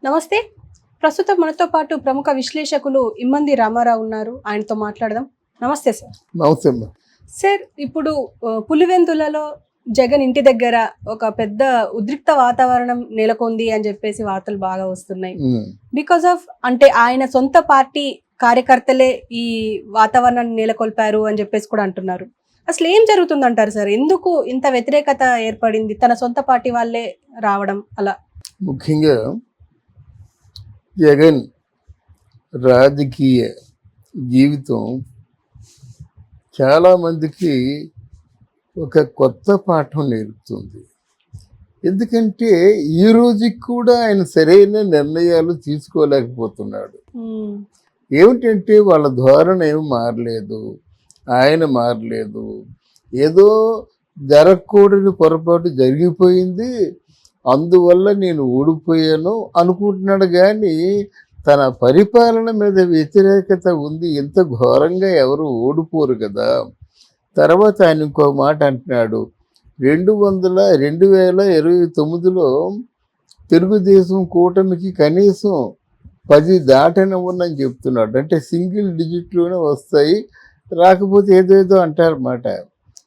నమస్తే. ప్రస్తుతం మనతో పాటు ప్రముఖ విశ్లేషకులు ఇమ్మంది రామారావు ఉన్నారు. ఆయనతో మాట్లాడదాం. నమస్తే సార్. నమస్తే అమ్మా. సార్, ఇప్పుడు పులివెందులలో జగన్ ఇంటి దగ్గర ఒక పెద్ద ఉద్రిక్త వాతావరణం నెలకొంది అని చెప్పేసి వార్తలు బాగా వస్తున్నాయి. బికాస్ ఆఫ్ అంటే ఆయన సొంత పార్టీ కార్యకర్తలే ఈ వాతావరణాన్ని నెలకొల్పారు అని చెప్పేసి కూడా అంటున్నారు. అసలు ఏం జరుగుతుందంటారు సార్? ఎందుకు ఇంత వ్యతిరేకత ఏర్పడింది? తన సొంత పార్టీ వాళ్ళే రావడం అలా. ముఖ్యంగా జగన్ రాజకీయ జీవితం చాలామందికి ఒక కొత్త పాఠం నేర్పుతుంది. ఎందుకంటే ఈ రోజుకి కూడా ఆయన సరైన నిర్ణయాలు తీసుకోలేకపోతున్నాడు. ఏమిటంటే వాళ్ళ ధోరణి ఏమి మారలేదు, ఆయన మారలేదు. ఏదో జరగకూడని పొరపాటు జరిగిపోయింది, అందువల్ల నేను ఓడిపోయాను అనుకుంటున్నాడు. కానీ తన పరిపాలన మీద వ్యతిరేకత ఉంది. ఇంత ఘోరంగా ఎవరు ఓడిపోరు కదా. తర్వాత ఆయన ఇంకో మాట అంటున్నాడు, 2029లో తెలుగుదేశం కూటమికి కనీసం 10 దాటనివ్వనని చెప్తున్నాడు. అంటే సింగిల్ డిజిట్లోనే వస్తాయి, రాకపోతే ఏదేదో అంటారన్నమాట.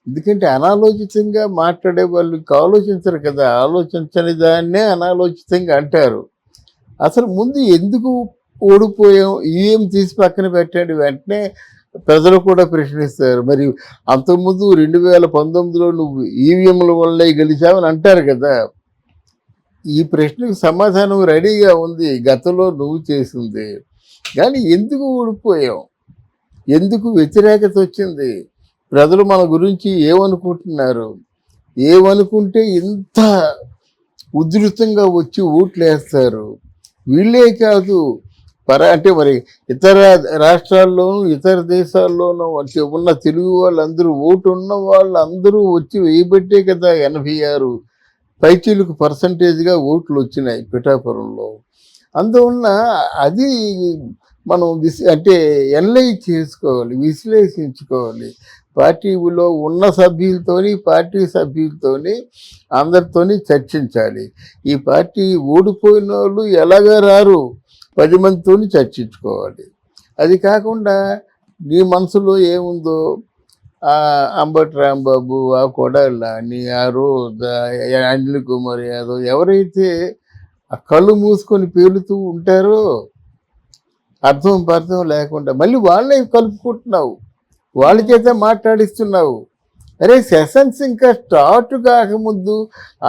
ఎందుకంటే అనాలోచితంగా మాట్లాడే వాళ్ళు ఆలోచించరు కదా, ఆలోచించని దాన్నే అనాలోచితంగా అంటారు. అసలు ముందు ఎందుకు ఓడిపోయాం, ఈవీఎం తీసి పక్కన పెట్టండి, వెంటనే ప్రజలు కూడా ప్రశ్నిస్తారు. మరి అంతకుముందు 2019లో నువ్వు ఈవీఎంల వల్లే గెలిచావని అంటారు కదా. ఈ ప్రశ్నకు సమాధానం రెడీగా ఉంది, గతంలో నువ్వు చేసింది. కానీ ఎందుకు ఓడిపోయాం, ఎందుకు వ్యతిరేకత వచ్చింది, ప్రజలు మన గురించి ఏమనుకుంటున్నారు, ఏమనుకుంటే ఇంత ఉధృతంగా వచ్చి ఓట్లు వేస్తారు. వీళ్ళే కాదు, అంటే మరి ఇతర రాష్ట్రాల్లోనూ ఇతర దేశాల్లోనూ వచ్చి ఉన్న తెలుగు వాళ్ళందరూ, ఓటు ఉన్న వాళ్ళందరూ వచ్చి వేయబట్టే కదా 86 పైచీలకు పర్సంటేజ్గా ఓట్లు వచ్చినాయి పిఠాపురంలో. అందువల్ల అది మనం అంటే ఎనలైజ్ చేసుకోవాలి, విశ్లేషించుకోవాలి. పార్టీలో ఉన్న సభ్యులతోని, పార్టీ సభ్యులతోని, అందరితోని చర్చించాలి. ఈ పార్టీ ఓడిపోయిన వాళ్ళు ఎలాగా రారు, 10 మందితోని చర్చించుకోవాలి. అది కాకుండా నీ మనసులో ఏముందో అంబటి రాంబాబు, ఆ కొడాలి నాని, ఆ రోజా, అనిల్ కుమార్ యాదవ్ ఎవరైతే ఆ కళ్ళు మూసుకొని పేలుతూ ఉంటారో అర్థం పర్థం లేకుండా మళ్ళీ వాళ్ళే కలుపుకుంటున్నావు, వాళ్ళ చేత మాట్లాడిస్తున్నావు. అరే సెషన్స్ ఇంకా స్టార్ట్ కాకముందు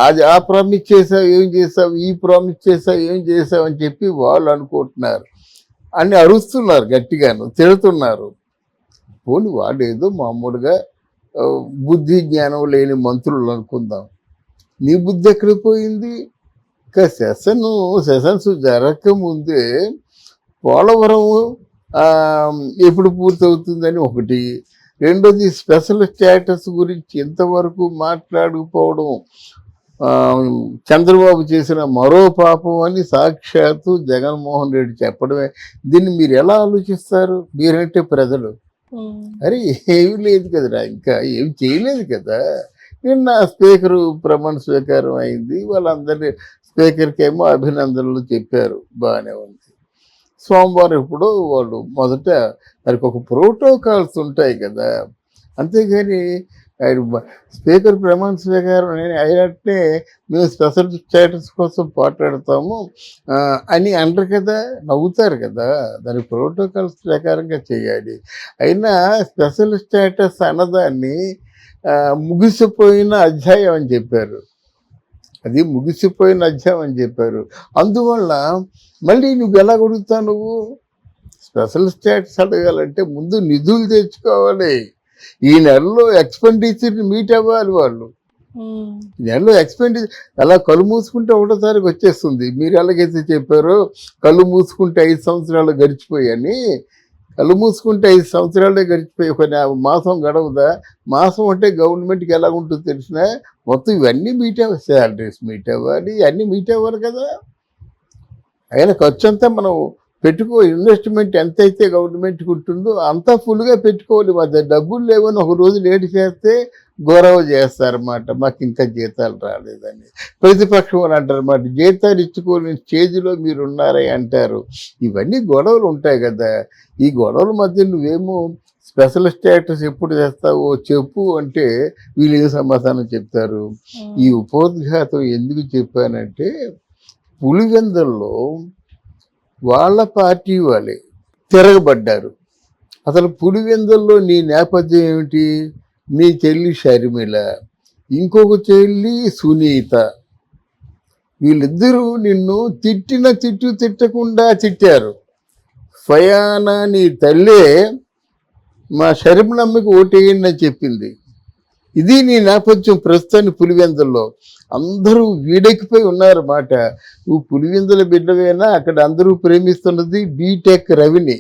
అది ఆ ప్రామిస్ చేసావు ఏం చేసావు, ఈ ప్రామిస్ చేసావు ఏం చేసావు అని చెప్పి వాళ్ళు అనుకుంటున్నారు, అన్ని అరుస్తున్నారు, గట్టిగాను తిడుతున్నారు. పోనీ వాళ్ళు ఏదో మామూలుగా బుద్ధి జ్ఞానం లేని మంత్రులు అనుకుందాం. నీ బుద్ధి ఎక్కడికి పోయింది? ఇంకా సెషన్స్ జరగకముందే పోలవరం ఎప్పుడు పూర్తవుతుందని ఒకటి, రెండోది స్పెషల్ స్టేటస్ గురించి ఇంతవరకు మాట్లాడకపోవడం చంద్రబాబు చేసిన మరో పాపం అని సాక్షాత్తు జగన్మోహన్ రెడ్డి చెప్పడమే. దీన్ని మీరు ఎలా ఆలోచిస్తారు? మీరంటే ప్రజలు అరే ఏమీ లేదు కదరా, ఇంకా ఏమి చేయలేదు కదా. నిన్న స్పీకరు ప్రమాణ స్వీకారం అయింది, వాళ్ళందరి స్పీకర్కి ఏమో అభినందనలు చెప్పారు, బాగానే ఉంది. సోమవారం ఇప్పుడు వాళ్ళు మొదట వారికి ఒక ప్రోటోకాల్స్ ఉంటాయి కదా, అంతేగాని స్పీకర్ ప్రమాణ స్వీకారం అయినట్టే మేము స్పెషల్ స్టేటస్ కోసం పోట్లాడతాము అని అంటారు కదా, నవ్వుతారు కదా. దాని ప్రోటోకాల్స్ ప్రకారంగా చేయాలి. అయినా స్పెషల్ స్టేటస్ అన్నదాన్ని ముగిసిపోయిన అధ్యాయం అని చెప్పారు, అది ముగిసిపోయిన అధ్యాయం అని చెప్పారు. అందువల్ల మళ్ళీ నువ్వు ఎలా అడుగుతావు? నువ్వు స్పెషల్ స్టేటస్ అడగాలంటే ముందు నిధులు తెచ్చుకోవాలి. ఈ నెలలో ఎక్స్పెండిచర్ని మీట్ అవ్వాలి వాళ్ళు. ఈ నెలలో ఎక్స్పెండిచర్ అలా కళ్ళు మూసుకుంటే 1వ తారీఖు వచ్చేస్తుంది. మీరు ఎలాగైతే చెప్పారో కళ్ళు మూసుకుంటే 5 సంవత్సరాలు గడిచిపోయాయని, కళ్ళు మూసుకుంటే 5 సంవత్సరాలే గడిచిపోయి కొన్ని మాసం గడవదా? మాసం అంటే గవర్నమెంట్కి ఎలా ఉంటుందో తెలిసిన మొత్తం ఇవన్నీ మీట్ అవ్వాలి, శాలరీస్ మీట్ అవ్వాలి, అన్నీ మీట్ అవ్వాలి కదా. అయినా ఖర్చు అంతా మనం ఇన్వెస్ట్మెంట్ ఎంతైతే గవర్నమెంట్కి ఉంటుందో అంతా ఫుల్గా పెట్టుకోవాలి. మా డబ్బులు లేవని ఒక రోజు లేట్ చేస్తే గౌరవ చేస్తారన్నమాట, మాకు ఇంకా జీతాలు రాలేదని. ప్రతిపక్షం అని అంటారన్నమాట, జీతాలు ఇచ్చుకోని స్టేజ్లో మీరు ఉన్నారని అంటారు. ఇవన్నీ గొడవలు ఉంటాయి కదా. ఈ గొడవల మధ్య నువ్వేమో స్పెషల్ స్టేటస్ ఎప్పుడు చేస్తావో చెప్పు అంటే వీళ్ళు ఏం సమాధానం చెప్తారు? ఈ ఉపోద్ఘాతం ఎందుకు చెప్పానంటే, పులివెందుల్లో వాళ్ళ పార్టీ వాళ్ళే తిరగబడ్డారు. అసలు పులివెందుల్లో నీ నేపథ్యం ఏమిటి? నీ చెల్లి షర్మిల, ఇంకొక చెల్లి సునీత, వీళ్ళిద్దరూ నిన్ను తిట్టకుండా తిట్టారు. ఫయానా నీ తల్లే మా షర్మిలమ్మకి ఓటేయండి అని చెప్పింది. ఇది నీ నేపథ్యం ప్రస్తుతాన్ని పులివెందుల్లో. అందరూ వీడెక్కిపోయి ఉన్నారన్నమాట. నువ్వు పులివెందుల బిడ్డవేనా? అక్కడ అందరూ ప్రేమిస్తున్నది బీటెక్ రవిని,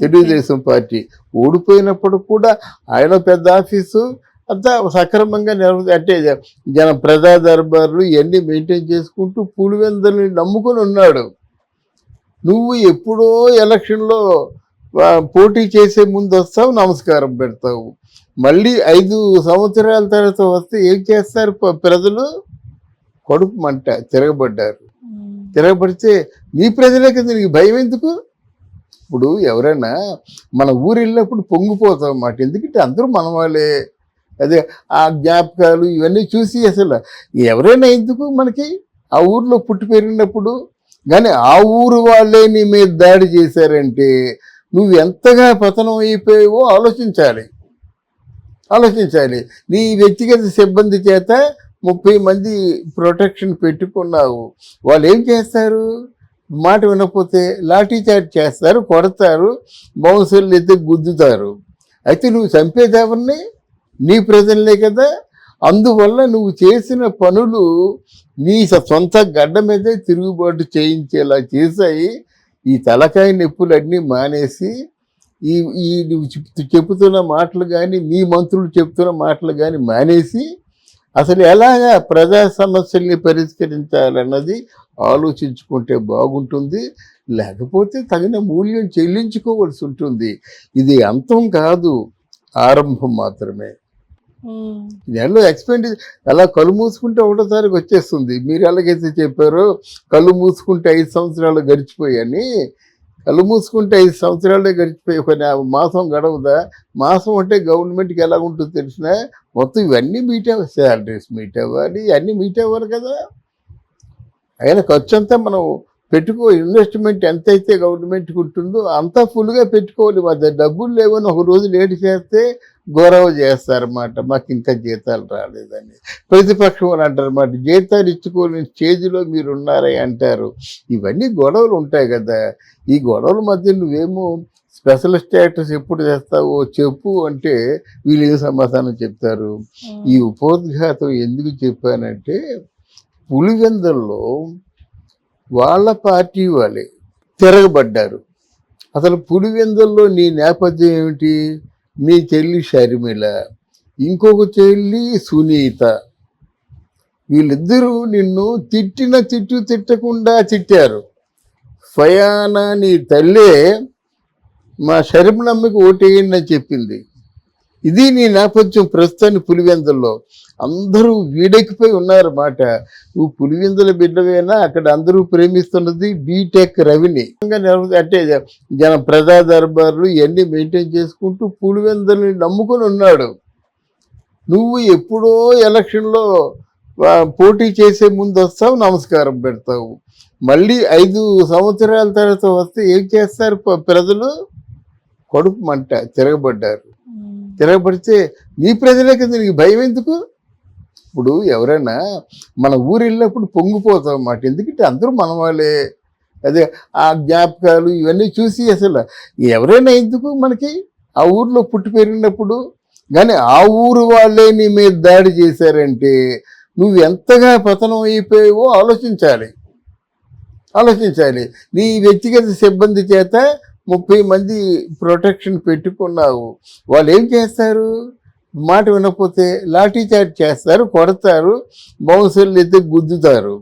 తెలుగుదేశం పార్టీ. ఓడిపోయినప్పుడు కూడా ఆయన పెద్ద ఆఫీసు అంతా సక్రమంగా అంటే ప్రజా దర్బార్లు ఇవన్నీ మెయింటైన్ చేసుకుంటూ పులివెందులని నమ్ముకొని ఉన్నాడు. నువ్వు ఎప్పుడో ఎలక్షన్లో పోటీ చేసే ముందు వస్తావు, నమస్కారం పెడతావు. మళ్ళీ 5 సంవత్సరాల తర్వాత వస్తే ఏం చేస్తారు ప్రజలు? కడుపు మంట, తిరగబడ్డారు. తిరగబడితే నీ ప్రజలే కదా, నీకు భయం ఎందుకు? ఇప్పుడు ఎవరైనా మన ఊరు వెళ్ళినప్పుడు పొంగిపోతాం అన్నమాట. ఎందుకంటే అందరూ మన వాళ్ళే. అదే ఆ జ్ఞాపకాలు ఇవన్నీ చూసి అసలు ఎవరైనా ఎందుకు మనకి ఆ ఊర్లో పుట్టి పెరిగినప్పుడు. కానీ ఆ ఊరు వాళ్ళే నీ మీద దాడి చేశారంటే నువ్వు ఎంతగా పతనం అయిపోయావో ఆలోచించాలి. నీ వ్యక్తిగత సిబ్బంది చేత 30 మంది ప్రొటెక్షన్ పెట్టుకున్నావు. వాళ్ళు ఏం చేస్తారు? మాట వినకపోతే లాఠీ చార్జ్ చేస్తారు, కొడతారు, బౌన్సర్లు ఎత్తి గుద్దుతారు. అయితే నువ్వు చంపేది ఎవరిని? నీ ప్రజలనే కదా. అందువల్ల నువ్వు చేసిన పనులు నీ సొంత గడ్డ మీదే తిరుగుబాటు చేయించేలా చేశాయి. ఈ తలకాయ నొప్పులన్నీ మానేసి ఈ నువ్వు చెబుతున్న మాటలు కానీ, మీ మంత్రులు చెప్తున్న మాటలు కానీ మానేసి అసలు ఎలాగా ప్రజా సమస్యల్ని పరిష్కరించాలన్నది ఆలోచించుకుంటే బాగుంటుంది. లేకపోతే తగిన మూల్యం చెల్లించుకోవాల్సి ఉంటుంది. ఇది అంతం కాదు, ఆరంభం మాత్రమే. నెలలో ఎక్స్పెండిచర్ అలా కళ్ళు మూసుకుంటే ఒకటోసారికి వచ్చేస్తుంది. మీరు ఎలాగైతే చెప్పారో కళ్ళు మూసుకుంటే 5 సంవత్సరాలు గడిచిపోయాయని, కళ్ళు మూసుకుంటే 5 సంవత్సరాలే గడిచిపోయి ఒక మాసం గడవదా? మాసం అంటే గవర్నమెంట్కి ఎలా ఉంటుందో తెలిసిన మొత్తం ఇవన్నీ మీట్ అవ్వాలి, శాలరీస్ మీట్ అవ్వాలి, అన్నీ మీట్ అవ్వాలి కదా. అయినా ఖర్చు అంతా మనం ఇన్వెస్ట్మెంట్ ఎంతైతే గవర్నమెంట్కి ఉంటుందో అంతా ఫుల్గా పెట్టుకోవాలి. మధ్య డబ్బులు లేవని ఒక రోజు లేట్ చేస్తే గౌరవ చేస్తారన్నమాట, మాకు ఇంకా జీతాలు రాలేదని. ప్రతిపక్షం అని అంటారన్నమాట, జీతాలు ఇచ్చుకోని స్టేజ్లో మీరు ఉన్నారని అంటారు. ఇవన్నీ గొడవలు ఉంటాయి కదా. ఈ గొడవల మధ్య నువ్వేమో స్పెషల్ స్టేటస్ ఎప్పుడు చేస్తావో చెప్పు అంటే వీళ్ళు ఏం సమాధానం చెప్తారు? ఈ ఉపోద్ఘాతం ఎందుకు చెప్పానంటే, పులివెందుల్లో వాళ్ళ పార్టీ వాళ్ళే తిరగబడ్డారు. అసలు పులివెందుల్లో నీ నేపథ్యం ఏమిటి? నీ చెల్లి షర్మిల, ఇంకొక చెల్లి సునీత, వీళ్ళిద్దరూ నిన్ను తిట్టకుండా తిట్టారు. ఫయానా నీ తల్లే మా షర్మిలమ్మకి ఓటేయండి అని చెప్పింది. ఇది నీ నేపథ్యం ప్రస్తుతాన్ని పులివెందుల్లో. అందరూ వీడెక్కిపోయి ఉన్నారన్నమాట. నువ్వు పులివెందుల బిడ్డవేనా? అక్కడ అందరూ ప్రేమిస్తున్నది బీటెక్ రవిని. అంటే ప్రజా దర్బార్లు ఇవన్నీ మెయింటైన్ చేసుకుంటూ పులివెందులని నమ్ముకొని ఉన్నాడు. నువ్వు ఎప్పుడో ఎలక్షన్లో పోటీ చేసే ముందు వస్తావు, నమస్కారం పెడతావు. మళ్ళీ 5 సంవత్సరాల తర్వాత వస్తే ఏం చేస్తారు ప్రజలు? కడుపు మంట, తిరగబడితే నీ ప్రజలే కదా, నీకు భయం ఎందుకు? ఇప్పుడు ఎవరైనా మన ఊరు వెళ్ళినప్పుడు పొంగిపోతాం అన్నమాట. ఎందుకంటే అందరూ మన వాళ్ళే. అదే ఆ జ్ఞాపకాలు ఇవన్నీ చూసి అసలు ఎవరైనా ఎందుకు మనకి ఆ ఊర్లో పుట్టి పెరిగినప్పుడు. కానీ ఆ ఊరు వాళ్ళే నీ మీద దాడి చేశారంటే నువ్వు ఎంతగా పతనం అయిపోయావో ఆలోచించాలి. నీ వ్యక్తిగత సిబ్బంది చేత 30 మంది ప్రొటెక్షన్ పెట్టుకున్నావు. వాళ్ళు ఏం చేస్తారు? మాట వినకపోతే లాఠీ చార్జ్ చేస్తారు, కొడతారు, బౌన్సర్లు ఎత్తి గుద్దుతారు.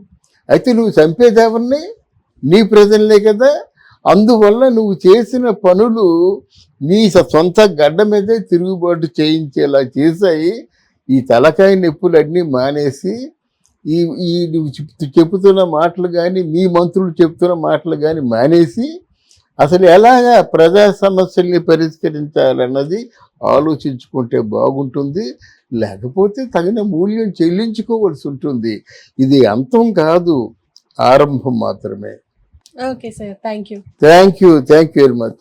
అయితే నువ్వు చంపేది ఎవరిని? నీ ప్రజలనే కదా. అందువల్ల నువ్వు చేసిన పనులు నీ సొంత గడ్డ మీదే తిరుగుబాటు చేయించేలా చేశాయి. ఈ తలకాయ నొప్పులన్నీ మానేసి ఈ ఈ నువ్వు చెప్తున్న మాటలు కానీ మీ మంత్రులు చెప్తున్న మాటలు కానీ మానేసి అసలు ఎలాగా ప్రజా సమస్యల్ని పరిష్కరించాలన్నది ఆలోచించుకుంటే బాగుంటుంది. లేకపోతే తగిన మూల్యం చెల్లించుకోవాల్సి ఉంటుంది. ఇది అంతం కాదు, ఆరంభం మాత్రమే. Okay sir, thank you thank you very much.